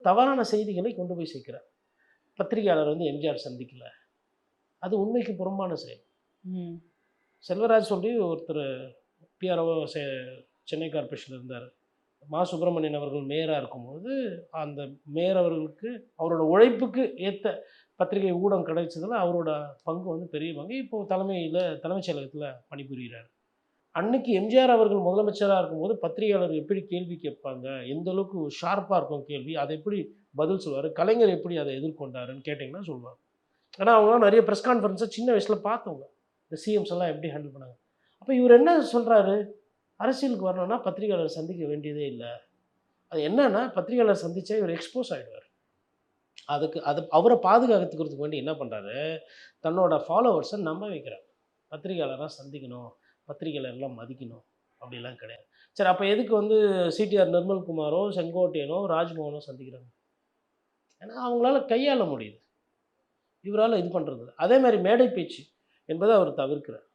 தவறான செய்திகளை கொண்டு போய் சேர்க்கிறார். பத்திரிகையாளர் எம்ஜிஆர் சந்திக்கல. அது உண்மைக்கு புறம்பான செயல். ம். செல்வராஜ் சொல்லி ஒருத்தர் பிஆர்ஓ சென்னை கார்ப்பரேஷன்ல இருந்தார். மா. சுப்பிரமணியன் அவர்கள் மேயரா இருக்கும்போது, அந்த மேயர் அவர்களுக்கு அவரோட உழைப்புக்கு ஏத்த பத்திரிகை ஊடகம் கிடைச்சதுல அவரோட பங்கு பெரிய பங்கு. இப்போ தலைமைச் செயலகத்தில பணிபுரிகிறார். அன்னைக்கு எம்ஜிஆர் அவர்கள் முதலமைச்சரா இருக்கும்போது பத்திரிகையாளர் எப்படி கேள்வி கேட்பாங்க? எந்த அளவுக்கு ஷார்ப்பா இருக்கும் கேள்வி? அத எப்படி பதில் சொல்லுவாரு? கலைஞர் எப்படி அத எதிர்கொண்டாருன்னு கேட்டீங்கன்னா சொல்லுவாங்க. ஏன்னா அவங்கலாம் நெறைய பிரஸ் கான்ஃபரன்ஸ சின்ன வயசுல பார்த்தவங்க. இந்த சிஎம்ஸ் எல்லாம் எப்படி ஹேண்டில் பண்ணாங்க. அப்ப இவரு என்ன சொல்றாரு? அரசியலுக்கு வரணும்னா பத்திரிகையாளர் சந்திக்க வேண்டியதே இல்ல. அது என்னன்னா பத்திரிகையாளர் சந்திச்சா இவர் எக்ஸ்போஸ் ஆயிடுவாரு. அவர பாதுகாத்துக்கிறதுக்கு வேண்டி என்ன பண்றாரு? தன்னோட ஃபாலோவர்ஸ நம்ப வைக்கிறார். பத்திரிகையாளரா சந்திக்கணும். பத்திரிகையாளர்லாம் மதிக்கணும். அப்படிலாம் கிடையாது. சரி அப்ப எதுக்கு சிடிஆர் நிர்மல்குமாரோ, செங்கோட்டையனோ, ராஜ்மோகனோ சந்திக்கிறாங்க? ஏன்னா அவங்களால கையாள முடியுது. இவரால இது பண்றது இல்ல. அதே மாரி மேடை பேச்சு என்பத அவர் தவிர்க்கிறார்.